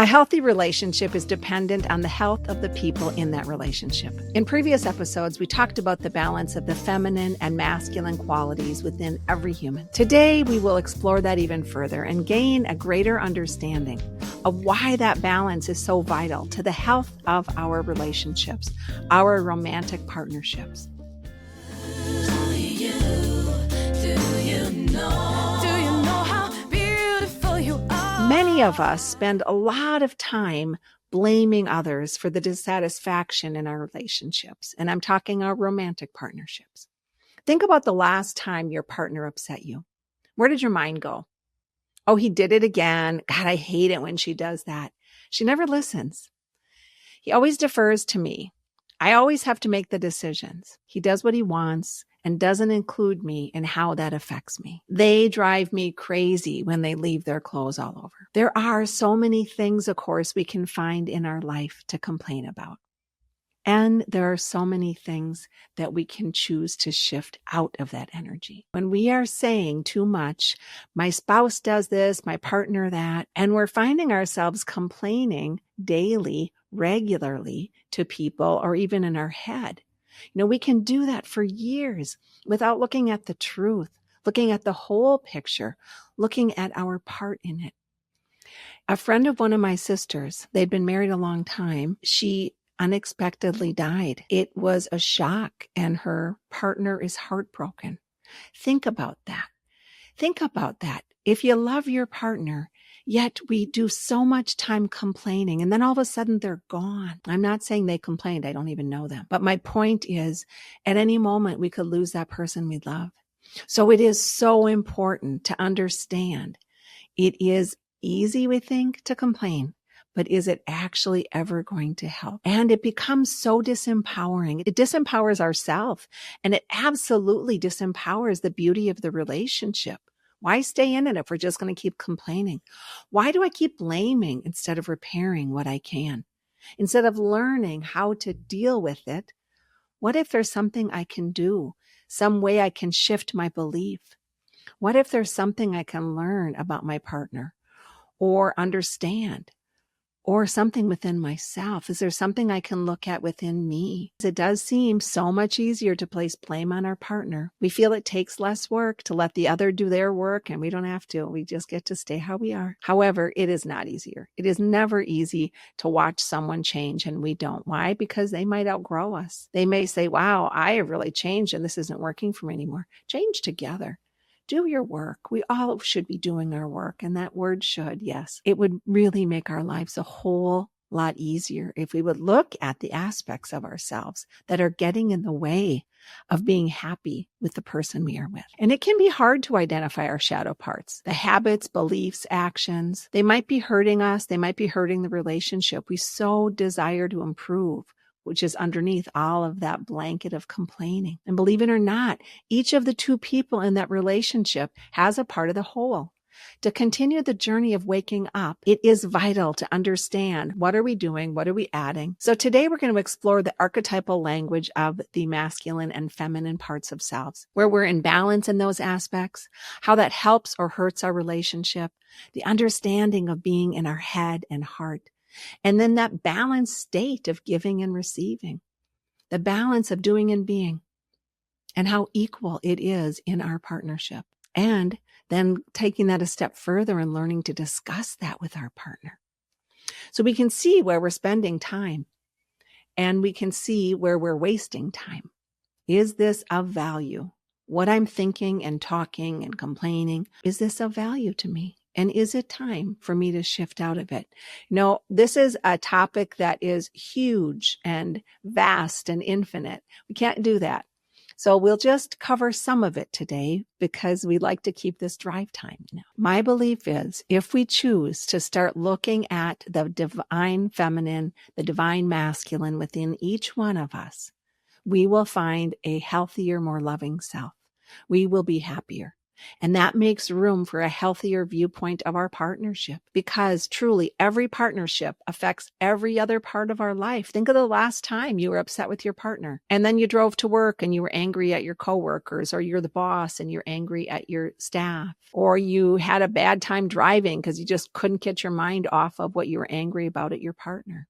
A healthy relationship is dependent on the health of the people in that relationship. In previous episodes, we talked about the balance of the feminine and masculine qualities within every human. Today, we will explore that even further and gain a greater understanding of why that balance is so vital to the health of our relationships, our romantic partnerships. Many of us spend a lot of time blaming others for the dissatisfaction in our relationships, and I'm talking our romantic partnerships. Think about the last time your partner upset you. Where did your mind go? Oh, he did it again. God, I hate it when she does that. She never listens. He always defers to me. I always have to make the decisions. He does what he wants and doesn't include me in how that affects me. They drive me crazy when they leave their clothes all over. There are so many things, of course, we can find in our life to complain about. And there are so many things that we can choose to shift out of that energy. When we are saying too much, my spouse does this, my partner that, and we're finding ourselves complaining daily, regularly to people or even in our head. We can do that for years without looking at the truth, looking at the whole picture, looking at our part in it. A friend of one of my sisters, they'd been married a long time. She unexpectedly died. It was a shock, and her partner is heartbroken. Think about that. Think about that. If you love your partner, yet we do so much time complaining, and then all of a sudden they're gone. I'm not saying they complained. I don't even know them. But my point is, at any moment, we could lose that person we love. So it is so important to understand it is easy, we think, to complain. But is it actually ever going to help? And it becomes so disempowering. It disempowers ourselves, and it absolutely disempowers the beauty of the relationship. Why stay in it if we're just going to keep complaining? Why do I keep blaming instead of repairing what I can? Instead of learning how to deal with it, what if there's something I can do? Some way I can shift my belief? What if there's something I can learn about my partner or understand? Or something within myself? Is there something I can look at within me? It does seem so much easier to place blame on our partner. We feel it takes less work to let the other do their work, and we don't have to. We just get to stay how we are. However, it is not easier. It is never easy to watch someone change, and we don't. Why? Because they might outgrow us. They may say, wow, I have really changed, and this isn't working for me anymore. Change together. Do your work. We all should be doing our work. And that word should, yes. It would really make our lives a whole lot easier if we would look at the aspects of ourselves that are getting in the way of being happy with the person we are with. And it can be hard to identify our shadow parts, the habits, beliefs, actions. They might be hurting us. They might be hurting the relationship we so desire to improve, which is underneath all of that blanket of complaining. And believe it or not, each of the two people in that relationship has a part of the whole. To continue the journey of waking up, it is vital to understand what are we doing, what are we adding. So today we're going to explore the archetypal language of the masculine and feminine parts of selves, where we're in balance in those aspects, how that helps or hurts our relationship, the understanding of being in our head and heart, and then that balanced state of giving and receiving, the balance of doing and being, and how equal it is in our partnership. And then taking that a step further and learning to discuss that with our partner. So we can see where we're spending time, and we can see where we're wasting time. Is this of value? What I'm thinking and talking and complaining, is this of value to me? And is it time for me to shift out of it? This is a topic that is huge and vast and infinite. We can't do that. So we'll just cover some of it today because we like to keep this drive time. My belief is if we choose to start looking at the divine feminine, the divine masculine within each one of us, we will find a healthier, more loving self. We will be happier. And that makes room for a healthier viewpoint of our partnership, because truly every partnership affects every other part of our life. Think of the last time you were upset with your partner and then you drove to work and you were angry at your coworkers, or you're the boss and you're angry at your staff, or you had a bad time driving because you just couldn't get your mind off of what you were angry about at your partner.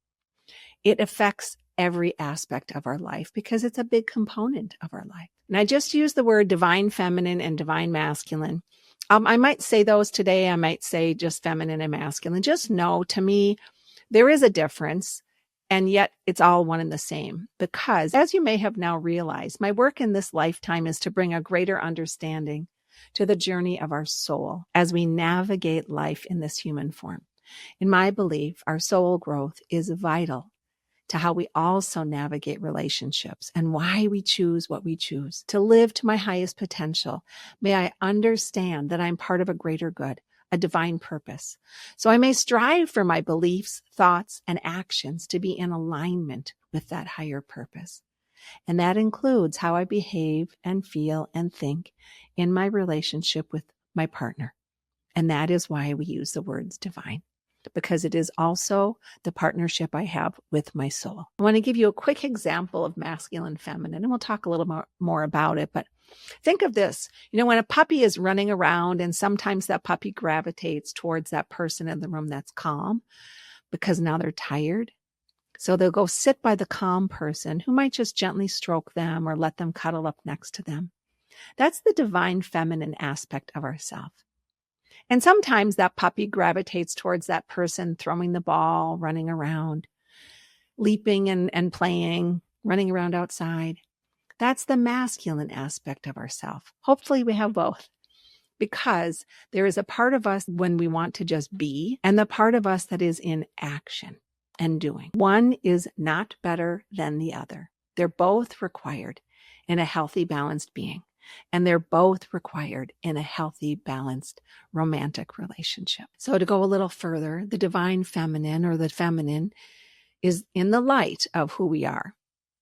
It affects every aspect of our life because it's a big component of our life. And I just use the word divine feminine and divine masculine. I might say those today. I might say just feminine and masculine. Just know, to me, there is a difference, and yet it's all one and the same. Because, as you may have now realized, my work in this lifetime is to bring a greater understanding to the journey of our soul as we navigate life in this human form. In my belief, our soul growth is vital to how we also navigate relationships and why we choose what we choose. To live to my highest potential, may I understand that I'm part of a greater good, a divine purpose. So I may strive for my beliefs, thoughts, and actions to be in alignment with that higher purpose. And that includes how I behave and feel and think in my relationship with my partner. And that is why we use the words divine, because it is also the partnership I have with my soul. I want to give you a quick example of masculine, feminine, and we'll talk a little more about it. But think of this. When a puppy is running around, and sometimes that puppy gravitates towards that person in the room that's calm because now they're tired. So they'll go sit by the calm person who might just gently stroke them or let them cuddle up next to them. That's the divine feminine aspect of ourselves. And sometimes that puppy gravitates towards that person throwing the ball, running around, leaping and playing, running around outside. That's the masculine aspect of ourselves. Hopefully we have both, because there is a part of us when we want to just be, and the part of us that is in action and doing. One is not better than the other. They're both required in a healthy, balanced being. And they're both required in a healthy, balanced, romantic relationship. So to go a little further, the divine feminine, or the feminine, is in the light of who we are.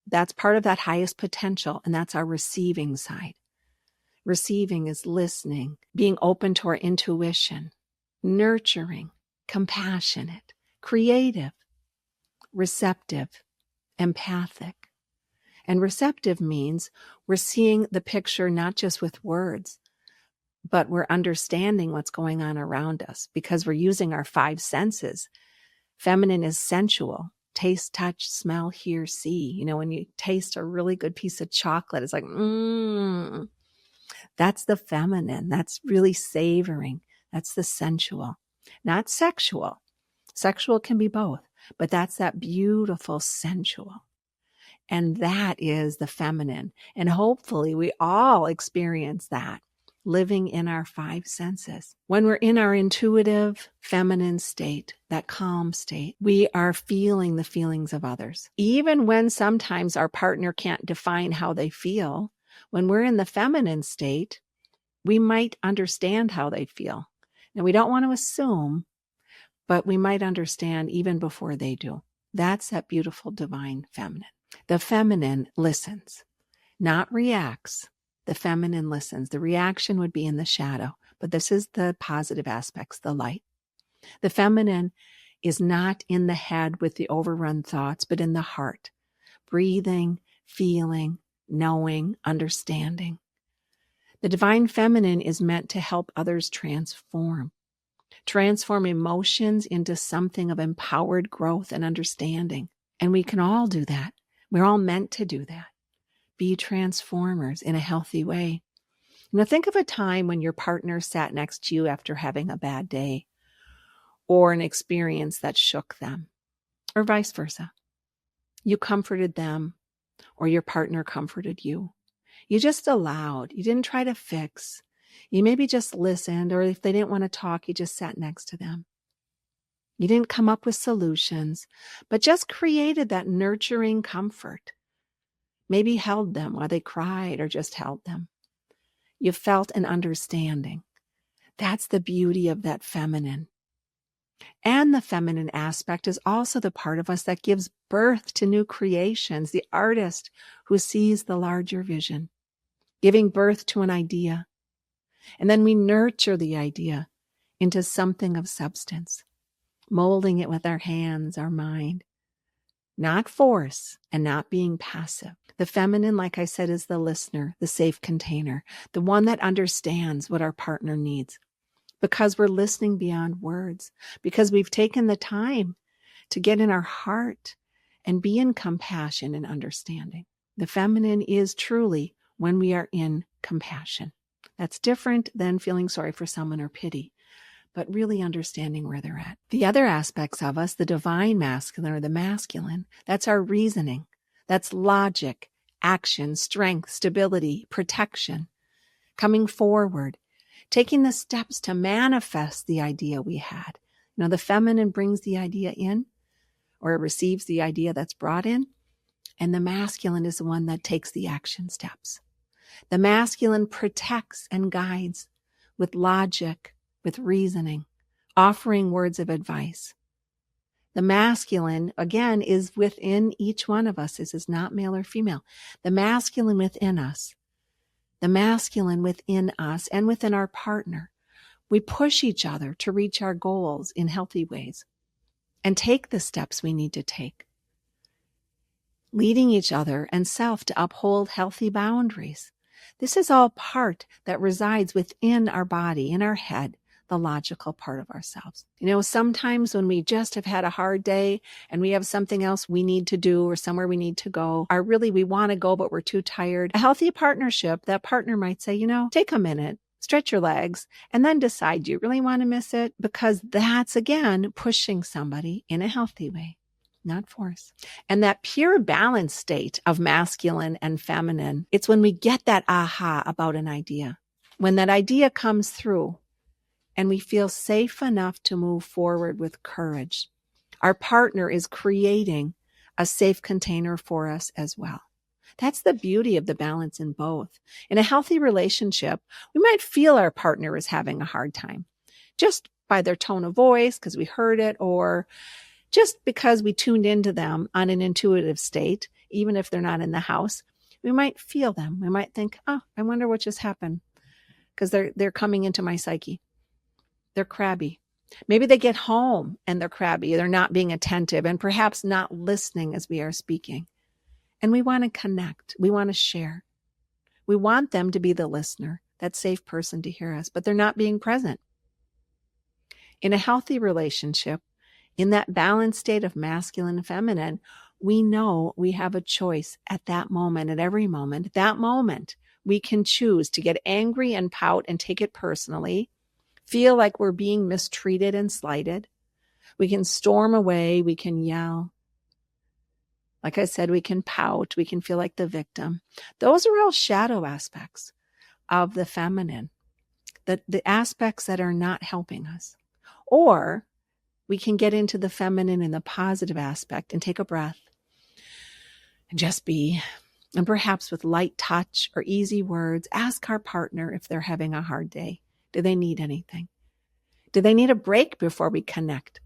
That's part of that highest potential, and that's our receiving side. Receiving is listening, being open to our intuition, nurturing, compassionate, creative, receptive, empathic. And receptive means we're seeing the picture not just with words, but we're understanding what's going on around us because we're using our five senses. Feminine is sensual. Taste, touch, smell, hear, see. When you taste a really good piece of chocolate, it's like, That's the feminine. That's really savoring. That's the sensual, not sexual. Sexual can be both, but that's that beautiful sensual. And that is the feminine. And hopefully we all experience that, living in our five senses. When we're in our intuitive, feminine state, that calm state, we are feeling the feelings of others. Even when sometimes our partner can't define how they feel, when we're in the feminine state, we might understand how they feel. Now, we don't want to assume, but we might understand even before they do. That's that beautiful divine feminine. The feminine listens, not reacts. The feminine listens. The reaction would be in the shadow, but this is the positive aspects, the light. The feminine is not in the head with the overrun thoughts, but in the heart, breathing, feeling, knowing, understanding. The divine feminine is meant to help others transform emotions into something of empowered growth and understanding. And we can all do that. We're all meant to do that. Be transformers in a healthy way. Think of a time when your partner sat next to you after having a bad day or an experience that shook them, or vice versa. You comforted them, or your partner comforted you. You just allowed. You didn't try to fix. You maybe just listened, or if they didn't want to talk, you just sat next to them. You didn't come up with solutions, but just created that nurturing comfort. Maybe held them while they cried, or just held them. You felt an understanding. That's the beauty of that feminine. And the feminine aspect is also the part of us that gives birth to new creations, the artist who sees the larger vision, giving birth to an idea, And then we nurture the idea into something of substance, molding it with our hands, our mind, not force and not being passive. The feminine, like I said, is the listener, the safe container, the one that understands what our partner needs because we're listening beyond words, because we've taken the time to get in our heart and be in compassion and understanding. The feminine is truly when we are in compassion. That's different than feeling sorry for someone or pity, but really understanding where they're at. The other aspects of us, the divine masculine or the masculine, that's our reasoning. That's logic, action, strength, stability, protection, coming forward, taking the steps to manifest the idea we had. You know, the feminine brings the idea in or receives the idea that's brought in, and the masculine is the one that takes the action steps. The masculine protects and guides with logic, with reasoning, offering words of advice. The masculine, again, is within each one of us. This is not male or female. The masculine within us, and within our partner. We push each other to reach our goals in healthy ways and take the steps we need to take, leading each other and self to uphold healthy boundaries. This is all part that resides within our body, in our head, the logical part of ourselves. You know, sometimes when we just have had a hard day and we have something else we need to do or somewhere we need to go, or really we want to go, but we're too tired. A healthy partnership, that partner might say, you know, take a minute, stretch your legs, and then decide, do you really want to miss it? Because that's, again, pushing somebody in a healthy way, not force. And that pure balance state of masculine and feminine, it's when we get that aha about an idea. When that idea comes through, and we feel safe enough to move forward with courage. Our partner is creating a safe container for us as well. That's the beauty of the balance in both. In a healthy relationship, we might feel our partner is having a hard time just by their tone of voice because we heard it, or just because we tuned into them on an intuitive state, even if they're not in the house. We might feel them. We might think, oh, I wonder what just happened, because they're coming into my psyche. They're crabby. Maybe they get home and they're crabby. They're not being attentive and perhaps not listening as we are speaking. And we want to connect. We want to share. We want them to be the listener, that safe person to hear us, but they're not being present. In a healthy relationship, in that balanced state of masculine and feminine, we know we have a choice at that moment, at every moment. At that moment, we can choose to get angry and pout and take it personally, feel like we're being mistreated and slighted. We can storm away. We can yell. Like I said, we can pout. We can feel like the victim. Those are all shadow aspects of the feminine, the aspects that are not helping us. Or we can get into the feminine in the positive aspect and take a breath and just be. And perhaps with light touch or easy words, ask our partner if they're having a hard day. Do they need anything? Do they need a break before we connect?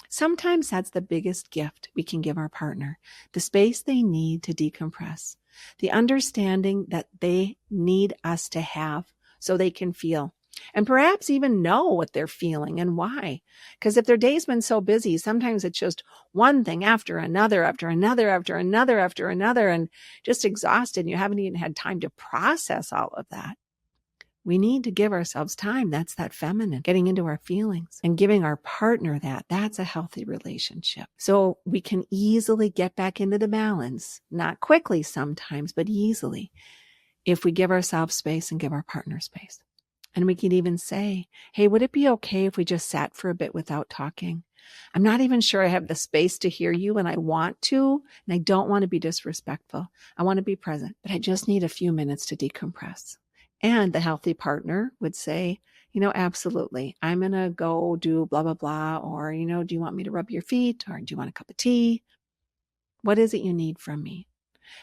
Sometimes that's the biggest gift we can give our partner, the space they need to decompress, the understanding that they need us to have so they can feel, and perhaps even know what they're feeling and why. Because if their day's been so busy, sometimes it's just one thing after another, after another, after another, after another, and just exhausted, and you haven't even had time to process all of that. We need to give ourselves time. That's that feminine, getting into our feelings and giving our partner that. That's a healthy relationship. So we can easily get back into the balance, not quickly sometimes, but easily, if we give ourselves space and give our partner space. And we can even say, hey, would it be okay if we just sat for a bit without talking? I'm not even sure I have the space to hear you, and I want to, and I don't want to be disrespectful. I want to be present, but I just need a few minutes to decompress. And the healthy partner would say, you know, absolutely. I'm going to go do blah, blah, blah. Or, you know, do you want me to rub your feet? Or do you want a cup of tea? What is it you need from me?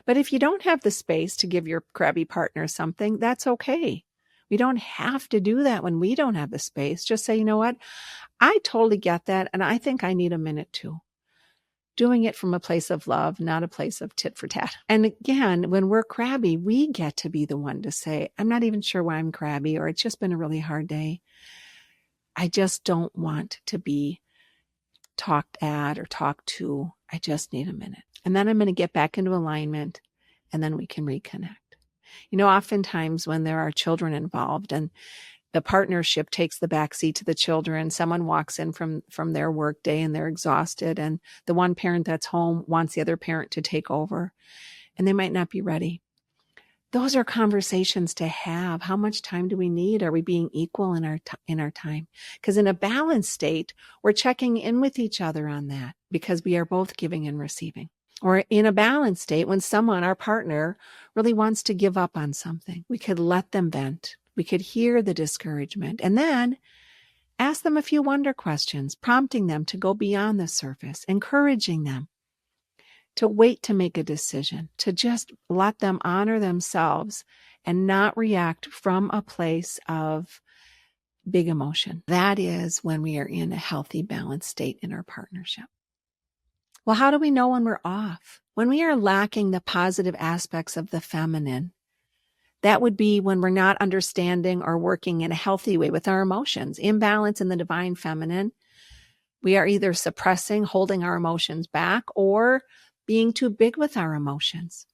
But if you don't have the space to give your crabby partner something, that's okay. We don't have to do that when we don't have the space. Just say, you know what? I totally get that. And I think I need a minute too. doing it from a place of love, not a place of tit for tat. And again, when we're crabby, we get to be the one to say, I'm not even sure why I'm crabby, or it's just been a really hard day. I just don't want to be talked at or talked to. I just need a minute. And then I'm going to get back into alignment, and then we can reconnect. Oftentimes when there are children involved and the partnership takes the back seat to the children, someone walks in from their work day and they're exhausted, and the one parent that's home wants the other parent to take over, and they might not be ready. Those are conversations to have. How much time do we need? Are we being equal in our time? Because in a balanced state, we're checking in with each other on that because we are both giving and receiving. Or in a balanced state, when someone, our partner, really wants to give up on something, we could let them vent. We could hear the discouragement and then ask them a few wonder questions, prompting them to go beyond the surface, encouraging them to wait to make a decision, to just let them honor themselves and not react from a place of big emotion. That is when we are in a healthy, balanced state in our partnership. Well, how do we know when we're off? When we are lacking the positive aspects of the feminine, that would be when we're not understanding or working in a healthy way with our emotions. Imbalance in the divine feminine. We are either suppressing, holding our emotions back, or being too big with our emotions.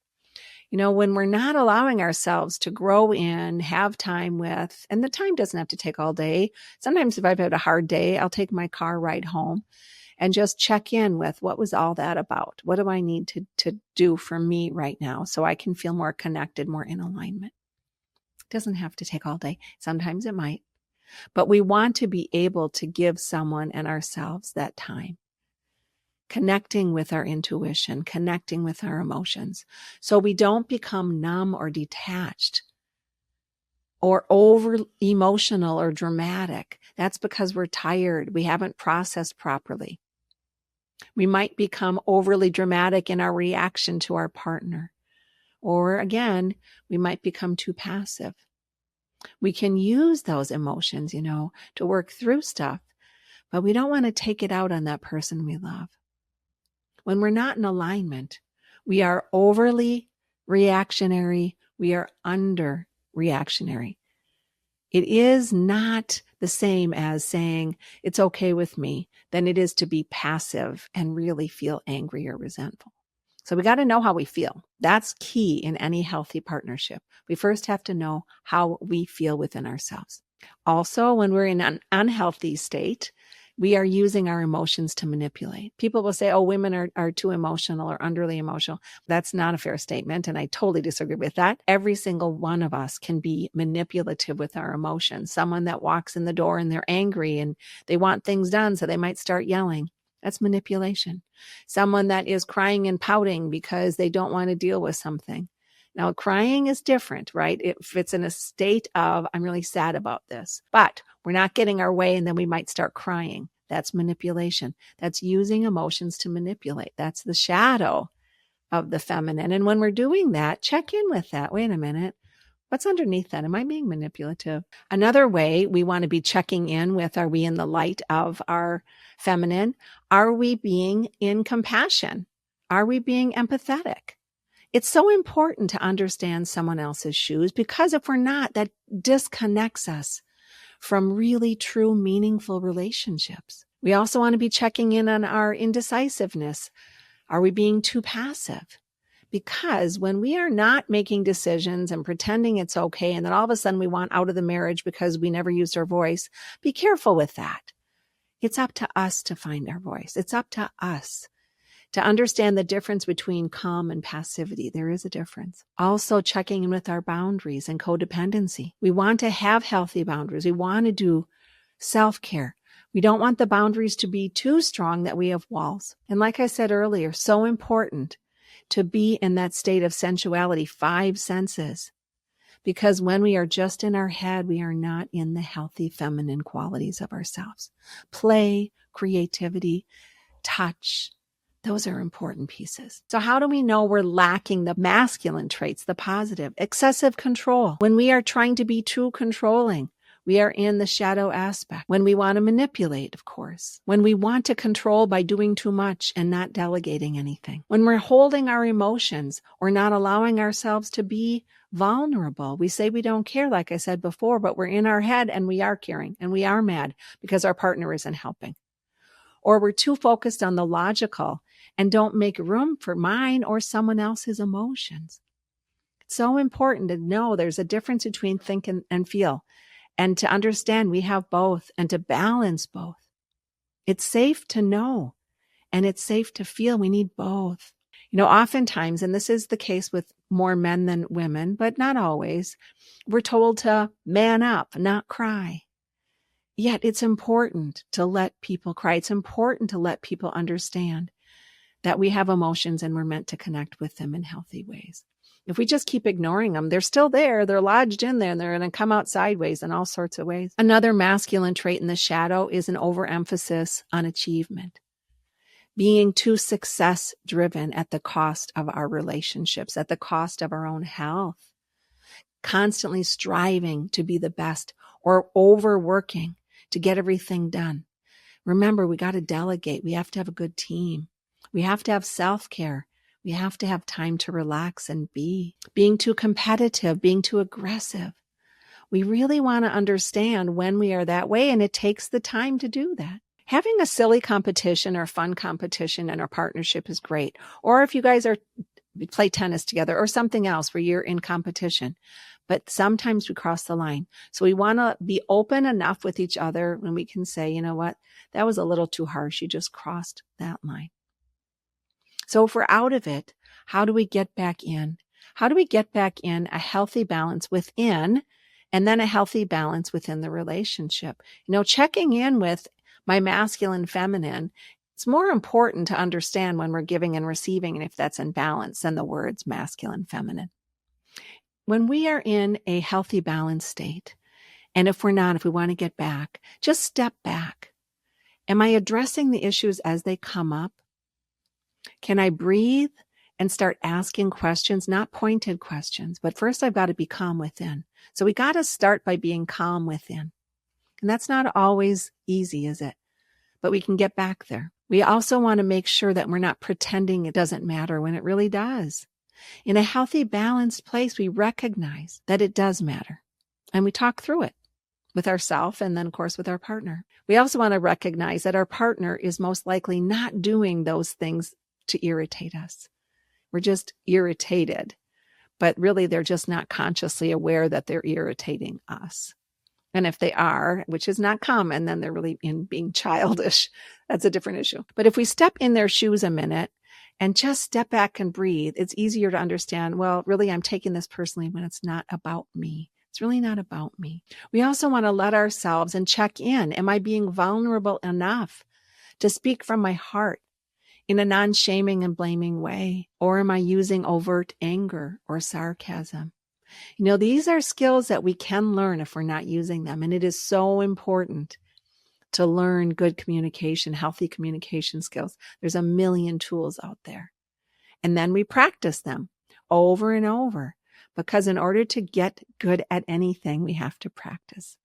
When we're not allowing ourselves to grow in, have time with, and the time doesn't have to take all day. Sometimes if I've had a hard day, I'll take my car ride home and just check in with what was all that about? What do I need to do for me right now so I can feel more connected, more in alignment? It doesn't have to take all day. Sometimes it might. But we want to be able to give someone and ourselves that time. Connecting with our intuition, connecting with our emotions, so we don't become numb or detached or over emotional or dramatic. That's because we're tired. We haven't processed properly. We might become overly dramatic in our reaction to our partner. Or again, we might become too passive. We can use those emotions, to work through stuff, but we don't want to take it out on that person we love. When we're not in alignment, we are overly reactionary. We are under reactionary. It is not the same as saying it's okay with me than it is to be passive and really feel angry or resentful. So we got to know how we feel. That's key in any healthy partnership. We first have to know how we feel within ourselves. Also, when we're in an unhealthy state, we are using our emotions to manipulate. People will say, women are too emotional or underly emotional. That's not a fair statement, and I totally disagree with that. Every single one of us can be manipulative with our emotions. Someone that walks in the door and they're angry and they want things done, so they might start yelling. That's manipulation. Someone that is crying and pouting because they don't want to deal with something. Now, crying is different, right? If it's in a state of, I'm really sad about this, but we're not getting our way and then we might start crying. That's manipulation. That's using emotions to manipulate. That's the shadow of the feminine. And when we're doing that, check in with that. Wait a minute. What's underneath that? Am I being manipulative? Another way we want to be checking in with, are we in the light of our feminine? Are we being in compassion? Are we being empathetic? It's so important to understand someone else's shoes, because if we're not, that disconnects us from really true, meaningful relationships. We also want to be checking in on our indecisiveness. Are we being too passive? Because when we are not making decisions and pretending it's okay, and then all of a sudden we want out of the marriage because we never used our voice, be careful with that. It's up to us to find our voice. It's up to us to understand the difference between calm and passivity. There is a difference. Also checking in with our boundaries and codependency. We want to have healthy boundaries. We want to do self-care. We don't want the boundaries to be too strong that we have walls. And like I said earlier, so important to be in that state of sensuality, 5 senses. Because when we are just in our head, we are not in the healthy feminine qualities of ourselves. Play, creativity, touch, those are important pieces. So how do we know we're lacking the masculine traits, the positive? Excessive control. When we are trying to be too controlling, We are in the shadow aspect. When we want to manipulate, of course. When we want to control by doing too much and not delegating anything. When we're holding our emotions or not allowing ourselves to be vulnerable. We say we don't care, like I said before, but we're in our head and we are caring and we are mad because our partner isn't helping. Or we're too focused on the logical and don't make room for mine or someone else's emotions. It's so important to know there's a difference between think and feel, and to understand we have both and to balance both. It's safe to know and it's safe to feel. We need both. Oftentimes, and this is the case with more men than women, but not always, we're told to man up, not cry. Yet it's important to let people cry. It's important to let people understand that we have emotions and we're meant to connect with them in healthy ways. If we just keep ignoring them, they're still there. They're lodged in there and they're going to come out sideways in all sorts of ways. Another masculine trait in the shadow is an overemphasis on achievement. Being too success driven at the cost of our relationships, at the cost of our own health. Constantly striving to be the best or overworking to get everything done. Remember, we got to delegate. We have to have a good team. We have to have self-care. We have to have time to relax and be. Being too competitive, being too aggressive. We really want to understand when we are that way, and it takes the time to do that. Having a silly competition or fun competition in our partnership is great. Or if you guys play tennis together or something else where you're in competition. But sometimes we cross the line. So we want to be open enough with each other when we can say, you know what, that was a little too harsh. You just crossed that line. So if we're out of it, how do we get back in? How do we get back in a healthy balance within and then a healthy balance within the relationship? Checking in with my masculine, feminine, it's more important to understand when we're giving and receiving and if that's in balance than the words masculine, feminine. When we are in a healthy balance state, and if we're not, if we want to get back, just step back. Am I addressing the issues as they come up? Can I breathe and start asking questions, not pointed questions, but first I've got to be calm within. So we got to start by being calm within. And that's not always easy, is it? But we can get back there. We also want to make sure that we're not pretending it doesn't matter when it really does. In a healthy, balanced place, we recognize that it does matter. And we talk through it with ourselves and then, of course, with our partner. We also want to recognize that our partner is most likely not doing those things to irritate us. We're just irritated, but really they're just not consciously aware that they're irritating us. And if they are, which is not common, then they're really in being childish. That's a different issue. But if we step in their shoes a minute and just step back and breathe, it's easier to understand, well, really, I'm taking this personally when it's not about me. It's really not about me. We also want to let ourselves and check in. Am I being vulnerable enough to speak from my heart in a non-shaming and blaming way? Or am I using overt anger or sarcasm? These are skills that we can learn if we're not using them. And it is so important to learn good communication, healthy communication skills. There's a million tools out there. And then we practice them over and over, because in order to get good at anything, we have to practice.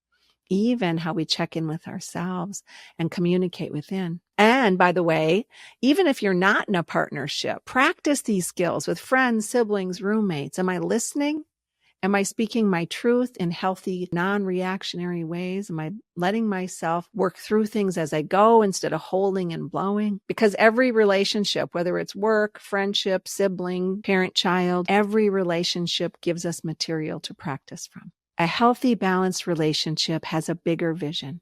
Even how we check in with ourselves and communicate within. And by the way, even if you're not in a partnership, practice these skills with friends, siblings, roommates. Am I listening? Am I speaking my truth in healthy, non-reactionary ways? Am I letting myself work through things as I go instead of holding and blowing? Because every relationship, whether it's work, friendship, sibling, parent-child, every relationship gives us material to practice from. A healthy, balanced relationship has a bigger vision.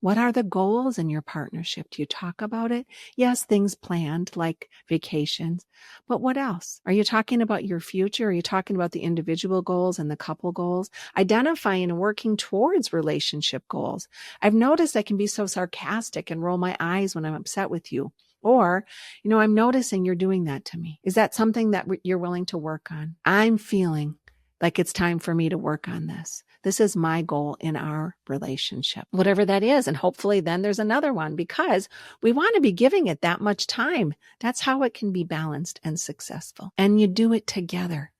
What are the goals in your partnership? Do you talk about it? Yes, things planned like vacations, but what else? Are you talking about your future? Are you talking about the individual goals and the couple goals? Identifying and working towards relationship goals. I've noticed I can be so sarcastic and roll my eyes when I'm upset with you. Or, I'm noticing you're doing that to me. Is that something that you're willing to work on? I'm feeling like it's time for me to work on this. This is my goal in our relationship, whatever that is. And hopefully then there's another one, because we want to be giving it that much time. That's how it can be balanced and successful. And you do it together.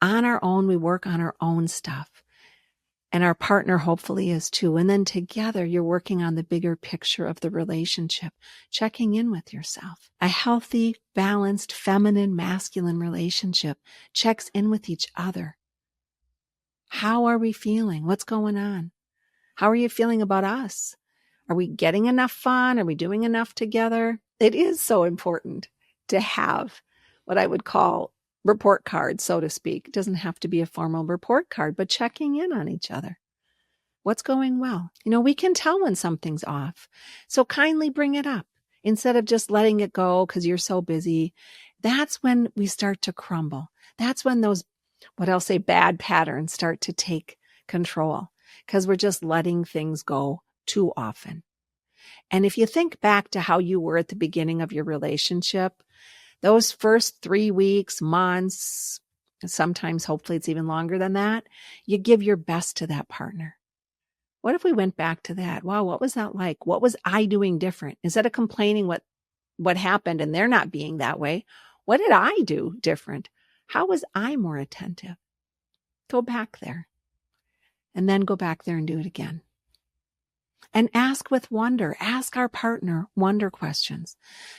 On our own, we work on our own stuff. And our partner hopefully is too. And then together you're working on the bigger picture of the relationship, checking in with yourself. A healthy, balanced, feminine, masculine relationship checks in with each other. How are we feeling? What's going on? How are you feeling about us? Are we getting enough fun? Are we doing enough together? It is so important to have what I would call report card, so to speak. It doesn't have to be a formal report card, but checking in on each other. What's going well? We can tell when something's off. So kindly bring it up instead of just letting it go because you're so busy. That's when we start to crumble. That's when those, what I'll say, bad patterns start to take control because we're just letting things go too often. And if you think back to how you were at the beginning of your relationship, those first 3 weeks, months, sometimes hopefully it's even longer than that, you give your best to that partner. What if we went back to that? Wow, what was that like? What was I doing different? Instead of complaining what happened and they're not being that way, what did I do different? How was I more attentive? Go back there. And then go back there and do it again. And ask with wonder. Ask our partner wonder questions.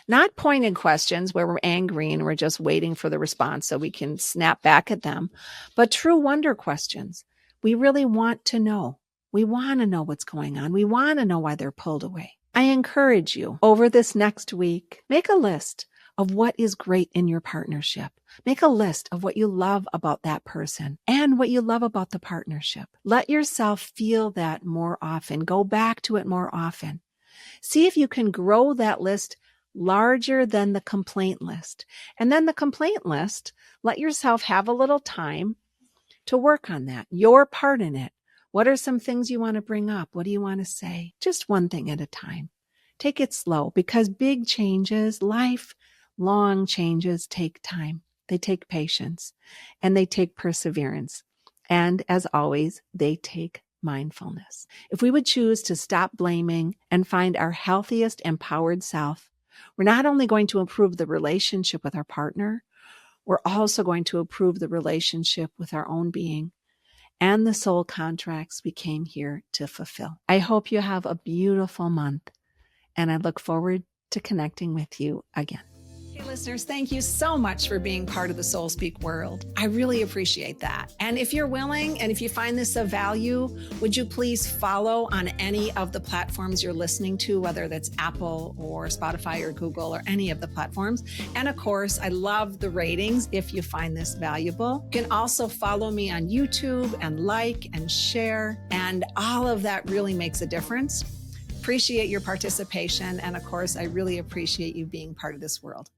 Not pointed questions where we're angry and we're just waiting for the response so we can snap back at them, but true wonder questions. We really want to know. We want to know what's going on. We want to know why they're pulled away. I encourage you over this next week, make a list of what is great in your partnership. Make a list of what you love about that person and what you love about the partnership. Let yourself feel that more often. Go back to it more often. See if you can grow that list larger than the complaint list. And then the complaint list, let yourself have a little time to work on that, your part in it. What are some things you want to bring up? What do you want to say? Just one thing at a time. Take it slow because big changes, lifelong changes take time. They take patience and they take perseverance. And as always, they take mindfulness. If we would choose to stop blaming and find our healthiest, empowered self, we're not only going to improve the relationship with our partner, we're also going to improve the relationship with our own being and the soul contracts we came here to fulfill. I hope you have a beautiful month, and I look forward to connecting with you again. Hey listeners, thank you so much for being part of the Soul Speak world. I really appreciate that. And if you're willing, and if you find this of value, would you please follow on any of the platforms you're listening to, whether that's Apple or Spotify or Google or any of the platforms. And of course, I love the ratings if you find this valuable. You can also follow me on YouTube and like and share, and all of that really makes a difference. Appreciate your participation. And of course, I really appreciate you being part of this world.